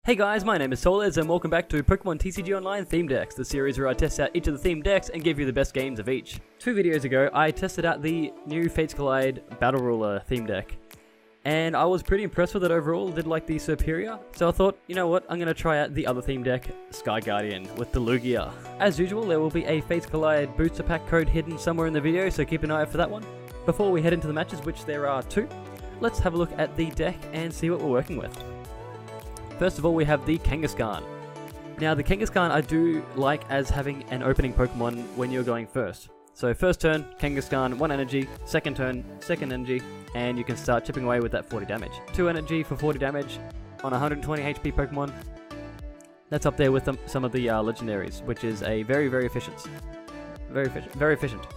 Hey guys, my name is Solez and welcome back to Pokemon TCG Online Theme Decks, the series where I test out each of the theme decks and give you the best games of each. 2 videos ago, I tested out the new Fates Collide Battle Ruler theme deck, and I was pretty impressed with it overall, did like the Superior, so I thought, you know what, I'm going to try out the other theme deck, Sky Guardian, with the Lugia. As usual, there will be a Fates Collide booster pack code hidden somewhere in the video, so keep an eye out for that one. Before we head into the matches, which there are 2, let's have a look at the deck and see what we're working with. First of all, we have the Kangaskhan. Now, the Kangaskhan I do like as having an opening Pokemon when you're going first. So first turn, Kangaskhan, 1 energy, second turn, 2nd energy, and you can start chipping away with that 40 damage. 2 energy for 40 damage on 120 HP Pokemon. That's up there with some of the legendaries, which is a very efficient. Very efficient.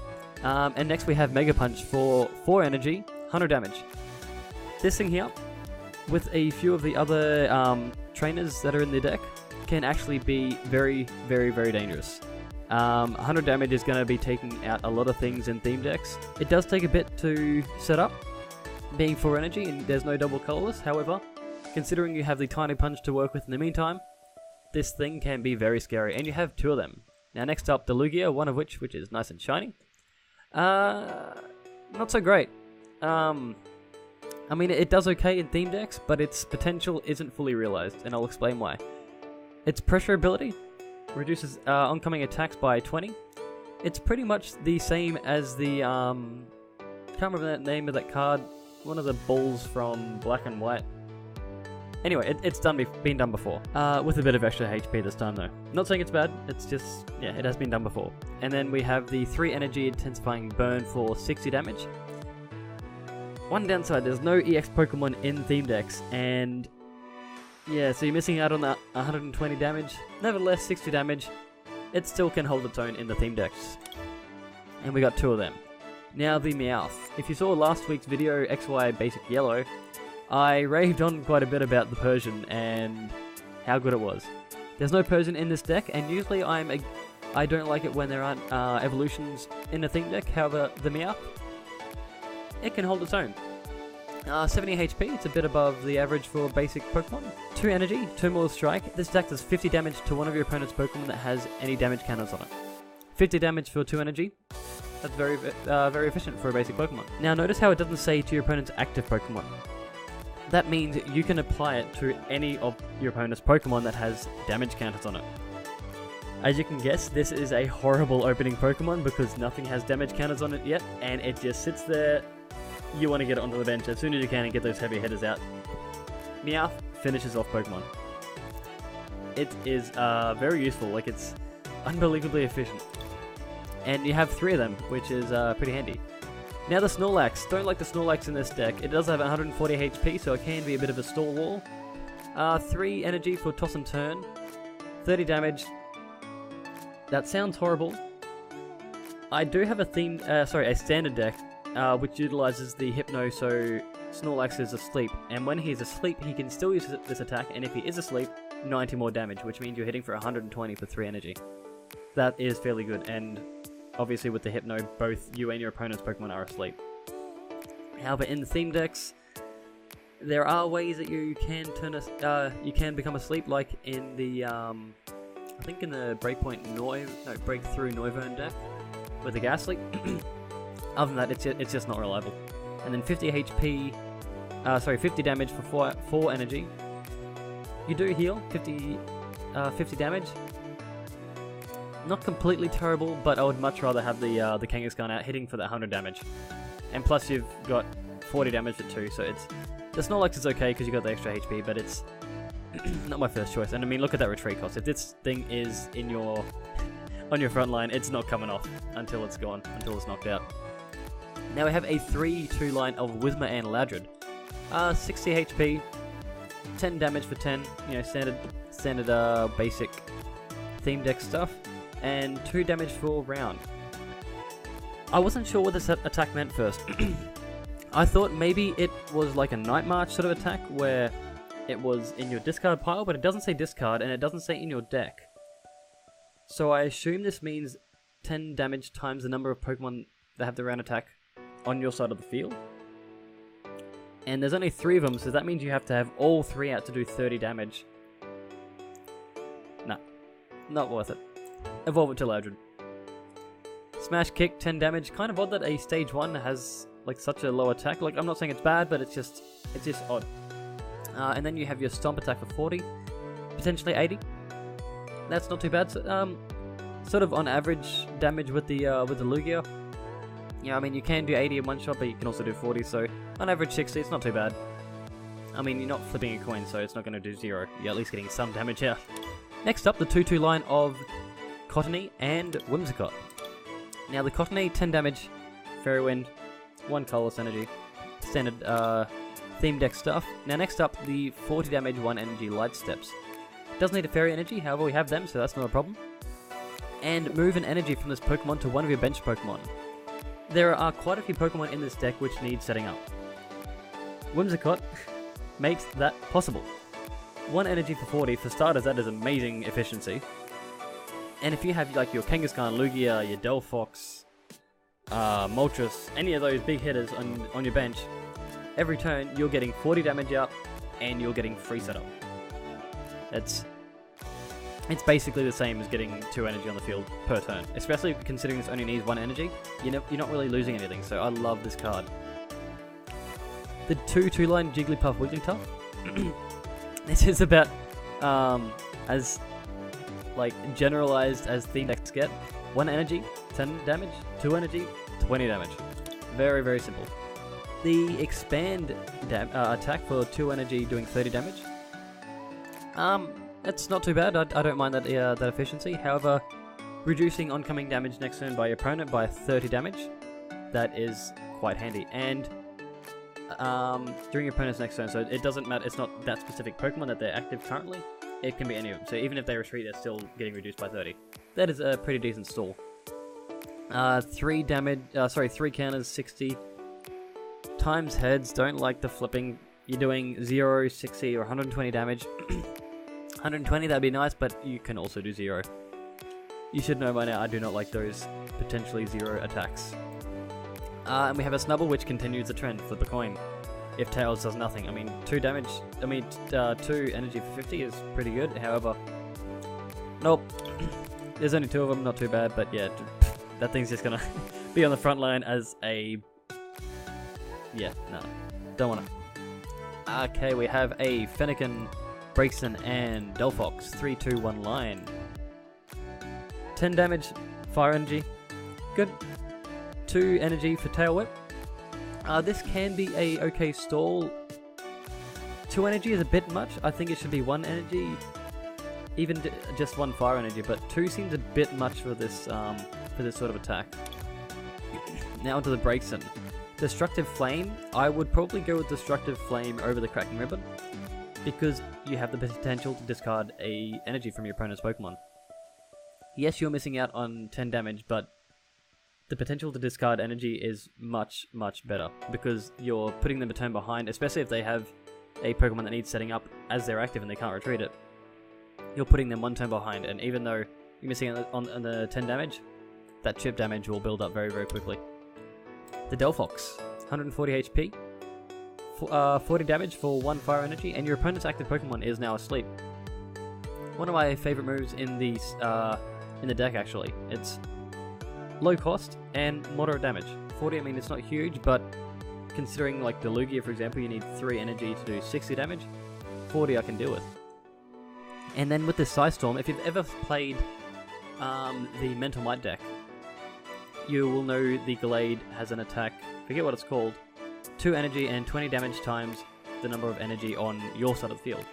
And next we have Mega Punch for 4 energy, 100 damage. This thing here, with a few of the other trainers that are in the deck, can actually be very dangerous. 100 damage is going to be taking out a lot of things in theme decks. It does take a bit to set up, being 4 energy and there's no double colorless. However, considering you have the Tiny Punch to work with in the meantime, this thing can be very scary, and you have 2 of them. Now next up, the Lugia, one of which is nice and shiny. Not so great. I mean, it does okay in theme decks, but its potential isn't fully realized, and I'll explain why. Its pressure ability reduces oncoming attacks by 20. It's pretty much the same as the, can't remember the name of that card, one of the balls from Black and White. Anyway, it's been done before, with a bit of extra HP this time though. Not saying it's bad, it's just, yeah, it has been done before. And then we have the 3 energy intensifying burn for 60 damage. One downside, there's no EX Pokemon in theme decks, and yeah, so you're missing out on that 120 damage. Nevertheless, 60 damage, it still can hold its own in the theme decks. And we got 2 of them. Now the Meowth. If you saw last week's video, XY Basic Yellow, I raved on quite a bit about the Persian and how good it was. There's no Persian in this deck, and usually I don't like it when there aren't evolutions in a theme deck. However, the Meowth, it can hold its own. 70 HP, it's a bit above the average for basic Pokemon. 2 energy, 2 more strike. This deck does 50 damage to one of your opponent's Pokemon that has any damage counters on it. 50 damage for 2 energy. That's very efficient for a basic Pokemon. Now notice how it doesn't say to your opponent's active Pokemon. That means you can apply it to any of your opponent's Pokemon that has damage counters on it. As you can guess, this is a horrible opening Pokemon because nothing has damage counters on it yet, and it just sits there. You want to get it onto the bench as soon as you can and get those heavy hitters out. Meowth finishes off Pokemon. It is very useful, like it's unbelievably efficient. And you have 3 of them, which is pretty handy. Now the Snorlax. Don't like the Snorlax in this deck. It does have 140 HP, so it can be a bit of a stall wall. 3 energy for toss and turn. 30 damage. That sounds horrible. I do have a standard deck, which utilizes the Hypno, so Snorlax is asleep, and when he's asleep he can still use this attack, and if he is asleep, 90 more damage, which means you're hitting for 120 for 3 energy. That is fairly good, and obviously with the Hypno, both you and your opponent's Pokemon are asleep. However, in the theme decks, there are ways that you can become asleep, like in the, I think in the Breakthrough Noivern deck, with the Gas Leak. Other than that, it's just not reliable. And then 50 damage for 4 energy. You do heal 50 damage. Not completely terrible, but I would much rather have the Kangaskhan out hitting for that 100 damage. And plus you've got 40 damage at 2, so the Snorlax is okay because you got the extra HP, but it's not my first choice. And I mean, look at that retreat cost. If this thing is on your front line, it's not coming off until it's gone, until it's knocked out. Now we have a 3-2 line of Whismur and Loudred. 60 HP, 10 damage for 10, you know, standard basic theme deck stuff, and 2 damage for round. I wasn't sure what this attack meant first. I thought maybe it was like a Night March sort of attack, where it was in your discard pile, but it doesn't say discard, and it doesn't say in your deck. So I assume this means 10 damage times the number of Pokemon that have the round attack on your side of the field. And there's only 3 of them, so that means you have to have all 3 out to do 30 damage. not worth it. Evolve it to Loudred. Smash Kick, 10 damage. Kind of odd that a stage 1 has like such a low attack. Like, I'm not saying it's bad, but it's just odd. And then you have your Stomp attack for 40, potentially 80. That's not too bad. So, sort of on average damage with the Lugia. Yeah, I mean, you can do 80 in one shot, but you can also do 40. So on average 60, it's not too bad. I mean, you're not flipping a coin, so it's not going to do 0. You're at least getting some damage out. Next up, the 2-2 line of Cottony and Whimsicott. Now, the Cottony, 10 damage, Fairy Wind, 1 colorless energy, standard theme deck stuff. Now, next up, the 40 damage, 1 energy Light Steps. Doesn't need a Fairy Energy, however, we have them, so that's not a problem. And move an energy from this Pokemon to one of your bench Pokemon. There are quite a few Pokemon in this deck which need setting up. Whimsicott makes that possible. 1 energy for 40, for starters, that is amazing efficiency. And if you have like your Kangaskhan, Lugia, your Delphox, Moltres, any of those big hitters on your bench, every turn you're getting 40 damage out and you're getting free setup. It's basically the same as getting 2 energy on the field per turn, especially considering this only needs 1 energy. You're not really losing anything, so I love this card. The 2-2 line Jigglypuff Wigglytuff. This is about as like generalized as theme decks get. 1 energy, 10 damage, 2 energy, 20 damage. Very, very simple. The expand attack for 2 energy doing 30 damage. It's not too bad. I don't mind that efficiency. However, reducing oncoming damage next turn by your opponent by 30 damage, that is quite handy. And during your opponent's next turn, so it doesn't matter. It's not that specific Pokemon that they're active currently. It can be any of them. So even if they retreat, they're still getting reduced by 30. That is a pretty decent stall. 3 counters, 60 times heads. Don't like the flipping. You're doing 0, 60, or 120 damage. 120, that'd be nice, but you can also do 0. You should know by now, I do not like those potentially 0 attacks. And we have a Snubble, which continues the trend. Flip a coin. If Tails does nothing, I mean, 2 damage, 2 energy for 50 is pretty good. However, nope. There's only 2 of them, not too bad, but yeah, that thing's just gonna be on the front line as a... Yeah, no, don't wanna. Okay, we have a Fennekin, Braixen, and Delphox, 3-2-1 line. 10 damage, fire energy, good. 2 energy for Tail Whip. This can be a okay stall. 2 energy is a bit much. I think it should be 1 energy, even just 1 fire energy. But 2 seems a bit much for this sort of attack. Now onto the Braixen. Destructive Flame. I would probably go with Destructive Flame over the Cracking Ribbon, because you have the potential to discard a energy from your opponent's Pokemon. Yes, you're missing out on 10 damage, but the potential to discard energy is much, much better, because you're putting them a turn behind, especially if they have a Pokemon that needs setting up as they're active and they can't retreat it. You're putting them 1 turn behind, and even though you're missing out on the 10 damage, that chip damage will build up very, very quickly. The Delphox, 140 HP, 40 damage for 1 fire energy, and your opponent's active Pokemon is now asleep. One of my favorite moves in the deck, actually. It's low cost and moderate damage. 40, I mean, it's not huge, but considering like the Lugia, for example, you need 3 energy to do 60 damage. 40 I can deal with. And then with this Psystorm, if you've ever played the Mental Might deck, you will know the Glade has an attack, forget what it's called, 2 energy and 20 damage times the number of energy on your side of the field.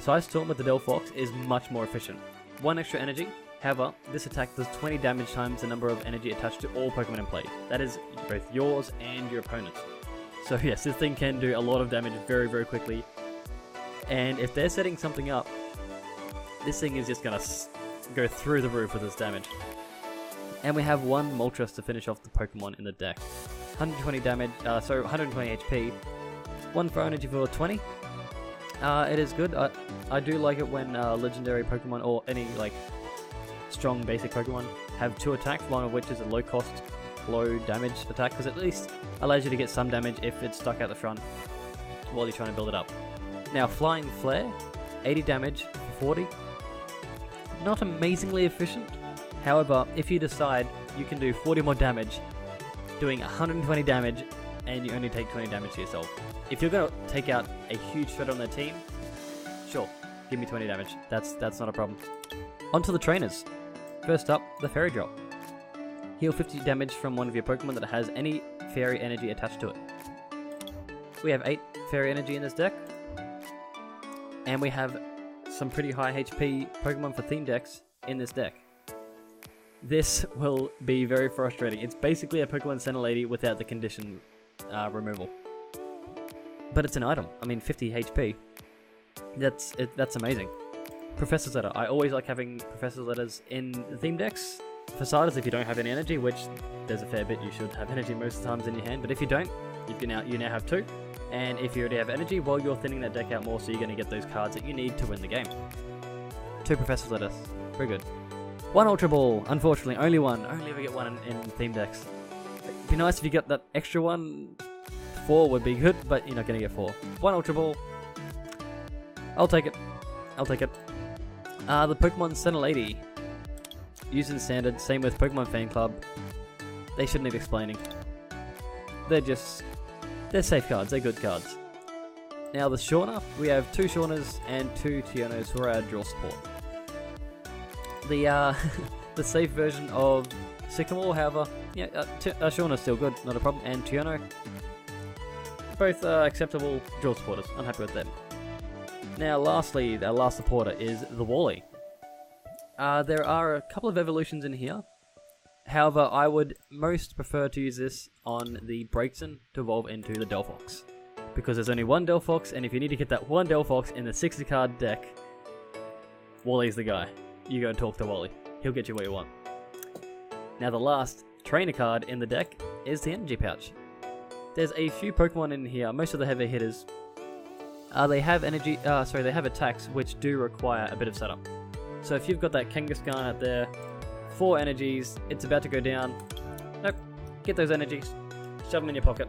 Psystorm with the Delphox is much more efficient. 1 extra energy. However, this attack does 20 damage times the number of energy attached to all Pokemon in play. That is both yours and your opponent's. So yes, this thing can do a lot of damage very, very quickly. And if they're setting something up, this thing is just going to go through the roof with this damage. And we have 1 Moltres to finish off the Pokemon in the deck. 120 damage, 120 HP. 1 fire energy for 20. It is good. I do like it when legendary Pokemon or any like strong basic Pokemon have 2 attacks, one of which is a low cost, low damage attack, because at least allows you to get some damage if it's stuck out the front while you're trying to build it up. Now Flying Flare, 80 damage for 40. not amazingly efficient. However, if you decide you can do 40 more damage, doing 120 damage, and you only take 20 damage to yourself. If you're going to take out a huge threat on their team, sure, give me 20 damage. That's not a problem. On to the trainers. First up, the Fairy Drop. Heal 50 damage from one of your Pokemon that has any Fairy energy attached to it. We have 8 Fairy energy in this deck. And we have some pretty high HP Pokemon for theme decks in this deck. This will be very frustrating. It's basically a Pokemon Center Lady without the condition removal. But it's an item. I mean, 50 HP. That's amazing. Professor's Letter. I always like having Professor's Letters in theme decks. For starters, if you don't have any energy, which there's a fair bit, you should have energy most of the times in your hand. But if you don't, you now have 2. And if you already have energy, well, you're thinning that deck out more, so you're going to get those cards that you need to win the game. 2 Professor's Letters. Very good. 1 Ultra Ball. Unfortunately, only one. Only ever get one in theme decks. It'd be nice if you got that extra one. 4 would be good, but you're not going to get 4. 1 Ultra Ball. I'll take it. I'll take it. The Pokemon Center Lady. Used in Standard. Same with Pokemon Fan Club. They shouldn't need explaining. They're safe cards. They're good cards. Now the Shauna. We have 2 Shaunas and 2 Tianos for our draw support. The the safe version of Sycamore, however, yeah, Shauna's still good, not a problem, and Tiano, both acceptable draw supporters. I'm happy with them. Now, lastly, our last supporter is the Wally. There are a couple of evolutions in here. However, I would most prefer to use this on the Braixen to evolve into the Delphox. Because there's only one Delphox, and if you need to get that one Delphox in the 60 card deck, Wally's the guy. You go and talk to Wally. He'll get you what you want. Now the last trainer card in the deck is the Energy Pouch. There's a few Pokemon in here, most of the heavy hitters. They have they have attacks which do require a bit of setup. So if you've got that Kangaskhan out there, 4 energies, it's about to go down. Nope, get those energies, shove them in your pocket,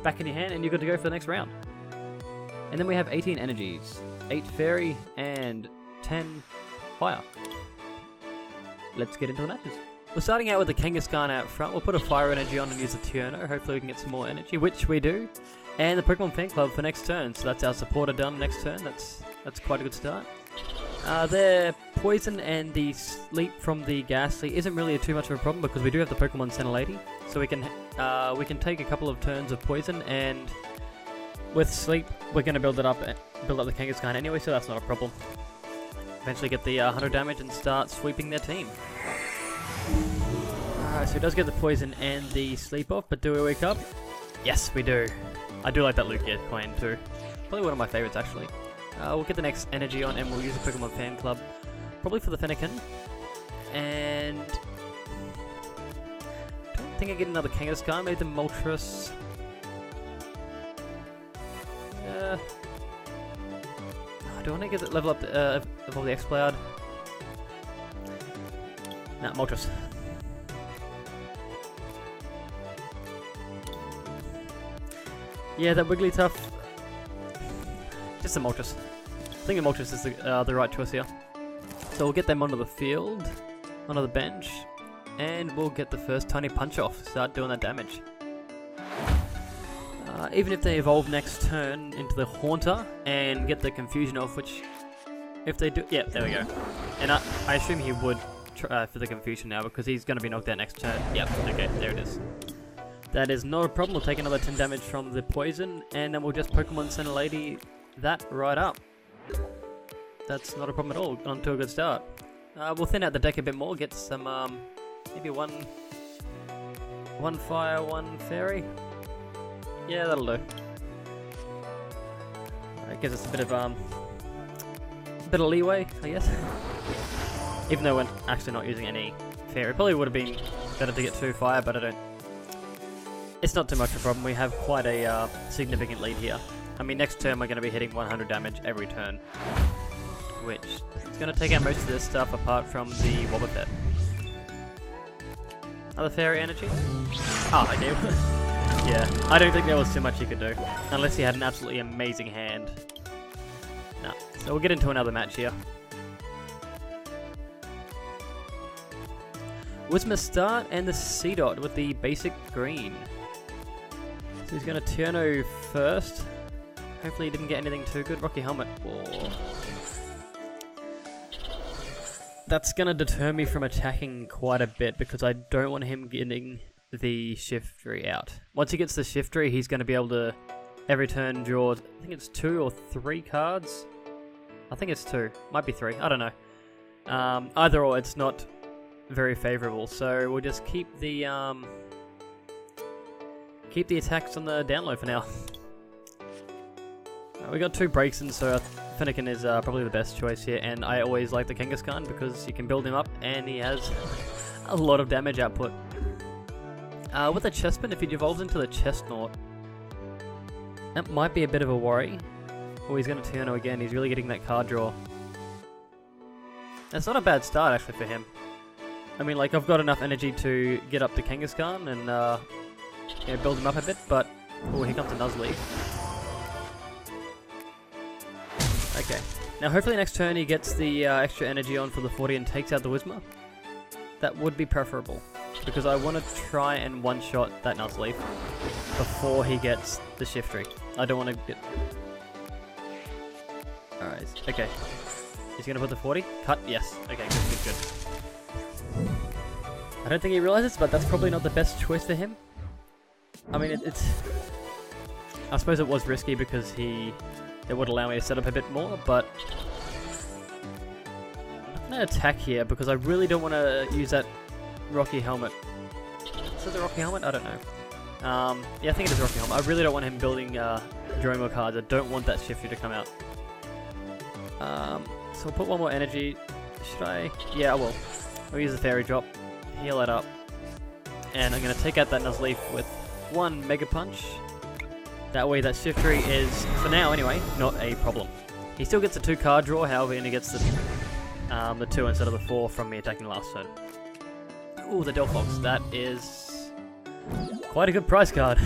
back in your hand, and you're good to go for the next round. And then we have 18 energies, 8 Fairy and 10 Fire. Let's get into the matches. We're starting out with the Kangaskhan out front. We'll put a Fire energy on and use the Tierno. Hopefully we can get some more energy, which we do. And the Pokemon Fan Club for next turn. So that's our supporter done next turn. That's quite a good start. Their Poison and the Sleep from the Ghastly isn't really too much of a problem because we do have the Pokemon Center Lady. So we can take a couple of turns of Poison, and with Sleep we're going to build up the Kangaskhan anyway, so that's not a problem. Eventually get the 100 damage and start sweeping their team. Alright, so he does get the Poison and the Sleep off, but do we wake up? Yes, we do. I do like that Lugia coin too. Probably one of my favourites actually. We'll get the next energy on and we'll use the Pokemon Fan Club. Probably for the Fennekin. And I don't think I get another Kangaskhan, maybe the Moltres. Do I want to get it level up to evolve the X-Cloud? Nah, Moltres. Yeah, that Wigglytuff. Just a Moltres. I think the Moltres is the right choice here. So we'll get them onto the field, onto the bench, and we'll get the first tiny punch off. Start doing that damage. Even if they evolve next turn into the Haunter and get the Confusion off, which if they do, yeah, there we go. And I assume he would try for the Confusion now because he's going to be knocked out next turn. Yep, okay, there it is. That is not a problem. We'll take another 10 damage from the Poison, and then we'll just Pokemon Center Lady that right up. That's not a problem at all. On to a good start. We'll thin out the deck a bit more. Get some maybe one Fire, 1 Fairy. Yeah, that'll do. It gives us a bit of leeway, I guess. Even though we're actually not using any Fairy, it probably would have been better to get 2 Fire, but I don't. It's not too much of a problem. We have quite a significant lead here. I mean, next turn we're going to be hitting 100 damage every turn, which is going to take out most of this stuff apart from the Wobbuffet. Other Fairy energy? Oh, I do. Yeah, I don't think there was too much you could do, unless you had an absolutely amazing hand. No. So we'll get into another match here. Whismer start and the C-Dot with the basic green. So he's going to Tierno first. Hopefully he didn't get anything too good. Rocky Helmet. Oh. That's going to deter me from attacking quite a bit because I don't want him getting the Shiftry out. Once he gets the Shiftry, he's going to be able to every turn draw, I think it's 2 or 3 cards. I think it's 2. Might be 3. I don't know. Either or, it's not very favourable. So we'll just keep the attacks on the down low for now. We got 2 breaks in, so Finnegan is probably the best choice here. And I always like the Kangaskhan because you can build him up and he has a lot of damage output. With the Chespin, if he evolves into the Chestnut, that might be a bit of a worry. Oh, he's going to Tierno again. He's really getting that card draw. That's not a bad start, actually, for him. I mean, like, I've got enough energy to get up to Kangaskhan and you know, build him up a bit, but... Oh, here comes a Nuzleaf. Okay. Now, hopefully next turn he gets the extra energy on for the 40 and takes out the Whismer. That would be preferable, because I want to try and one-shot that Nuzleaf before he gets the Shiftry. I don't want to get... Alright, okay. He's going to put the 40? Cut? Yes. Okay, good. I don't think he realizes, but that's probably not the best choice for him. I mean, it's... I suppose it was risky because it would allow me to set up a bit more, but... I'm going to attack here because I really don't want to use that Rocky Helmet. Is it the Rocky Helmet? I don't know. Yeah, I think it is Rocky Helmet. I really don't want him building drawing more cards. I don't want that Shifty to come out. So I'll put one more energy. Should I? Yeah, I will. I'll use the Fairy Drop. Heal it up. And I'm going to take out that Nuzleaf with 1 Mega Punch. That way that Shiftry is, for now anyway, not a problem. He still gets a 2 card draw, however he only gets the 2 instead of the 4 from me attacking last turn. Ooh, the Delphox. That is quite a good prize card.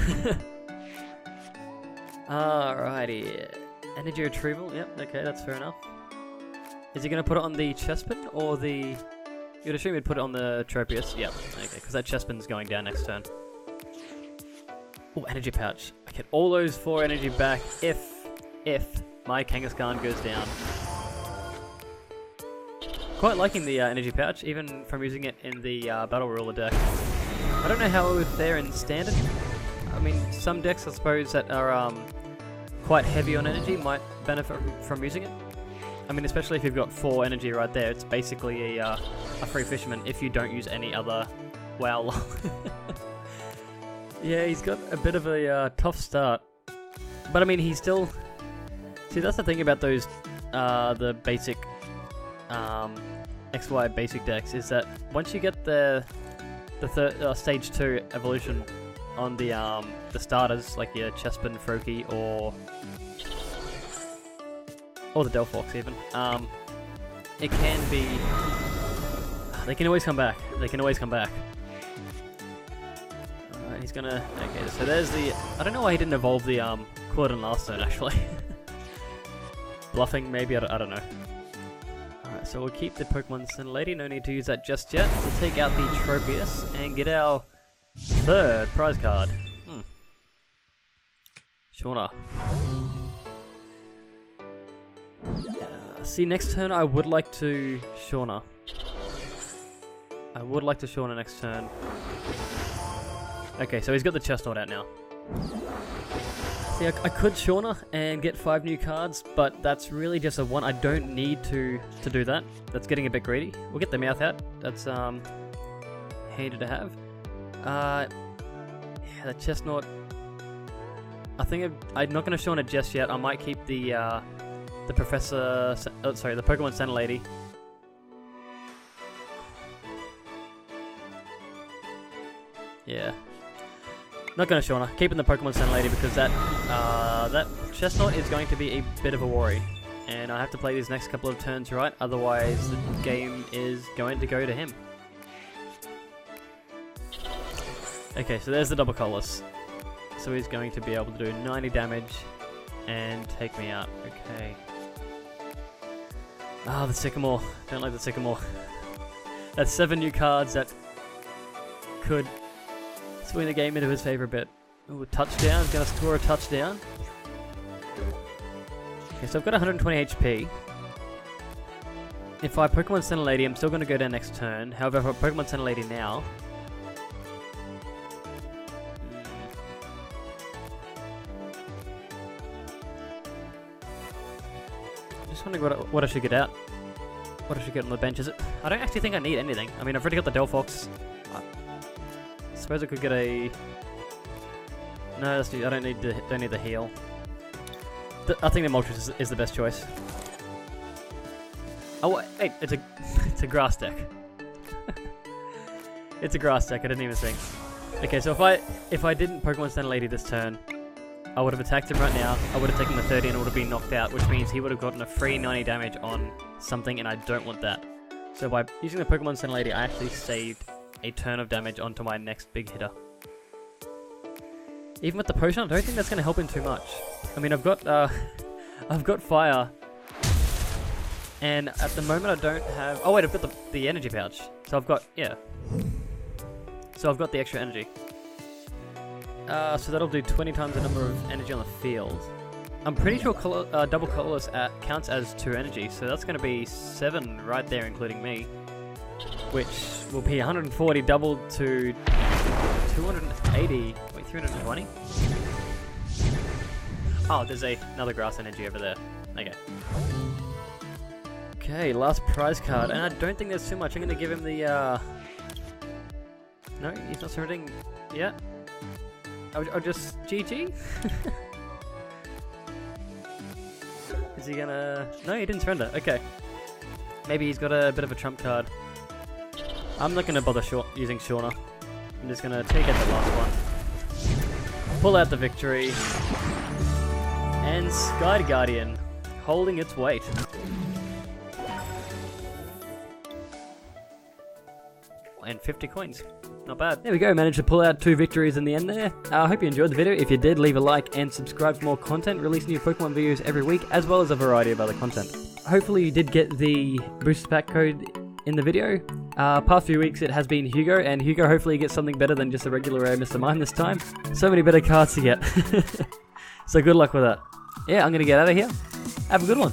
Alrighty. Energy Retrieval. Yep, okay, that's fair enough. Is he going to put it on the Chespin or the... You'd assume he'd put it on the Tropius. Yep, okay, because that Chespin's going down next turn. Oh, Energy Pouch. I get all those 4 energy back if my Kangaskhan goes down. Quite liking the Energy Pouch, even from using it in the Battle Ruler deck. I don't know how it would fare in Standard. I mean, some decks, I suppose, that are quite heavy on energy might benefit from using it. I mean, especially if you've got 4 energy right there, it's basically a free Fisherman if you don't use any other WoW. Yeah, he's got a bit of a tough start. But I mean, he's still... See, that's the thing about those, the basic, XY basic decks, is that once you get the stage 2 evolution on the starters, like your Chespin, Froakie, or the Delphox even, it can be... They can always come back. They can always come back. He's gonna... Okay, so there's the... I don't know why he didn't evolve the Quilladin last turn, actually. Bluffing, maybe? I don't know. Alright, so we'll keep the Pokemon Center Lady. No need to use that just yet. We'll take out the Tropius and get our 3rd prize card. Shauna. See, next turn I would like to Shauna. I would like to Shauna next turn. Okay, so he's got the Chestnut out now. See, I could Shauna and get 5 new cards, but that's really just a 1. I don't need to do that. That's getting a bit greedy. We'll get the Mouth out. That's handy to have. Yeah, the Chestnut. I think I'm not going to Shauna just yet. I might keep the Professor... Oh, sorry, the Pokemon Center Lady. Yeah. Not going to Shauna. Keeping the Pokemon Center Lady because that Chestnut is going to be a bit of a worry. And I have to play these next couple of turns right, otherwise the game is going to go to him. Okay, so there's the double colorless. So he's going to be able to do 90 damage and take me out. Okay. Ah, the Sycamore. Don't like the Sycamore. That's 7 new cards that could swing the game into his favor a bit. Ooh, touchdown. Gonna score a touchdown. Okay, so I've got 120 HP. If I Pokemon Center Lady, I'm still going to go down next turn. However, if I Pokemon Center Lady now... I'm just wondering what I should get out. What I should get on the bench. Is it? I don't actually think I need anything. I mean, I've already got the Delphox. I suppose I could get a... No, that's, I don't need the heal. I think the Moltres is the best choice. Oh wait, it's a grass deck. It's a grass deck. I didn't even think. Okay, so if I didn't Pokemon Center Lady this turn, I would have attacked him right now. I would have taken the 30 and it would have been knocked out, which means he would have gotten a free 90 damage on something, and I don't want that. So by using the Pokemon Center Lady, I actually saved a turn of damage onto my next big hitter. Even with the potion, I don't think that's going to help him too much. I mean, I've got fire, and at the moment I don't have... Oh wait, I've got the energy pouch. So I've got, yeah. So I've got the extra energy. So that'll do 20 times the number of energy on the field. I'm pretty sure double colorless counts as 2 energy, so that's going to be 7 right there, including me. Which will be 140 doubled to 280. Wait, 320? Oh, there's another grass energy over there. Okay. Okay, last prize card, and I don't think there's too much. I'm going to give him the, No, he's not surrendering yet. I'll just GG? Is he gonna... No, he didn't surrender. Okay. Maybe he's got a bit of a trump card. I'm not gonna bother using Shauna. I'm just gonna take out the last one. Pull out the victory. And Sky Guardian, holding its weight. And 50 coins. Not bad. There we go, managed to pull out 2 victories in the end there. I hope you enjoyed the video. If you did, leave a like and subscribe for more content. Release new Pokemon videos every week, as well as a variety of other content. Hopefully you did get the booster pack code in the video. Past few weeks it has been Hugo, and Hugo hopefully gets something better than just a regular rare Mr. Mime this time. So many better cards to get. So good luck with that. Yeah, I'm going to get out of here. Have a good one.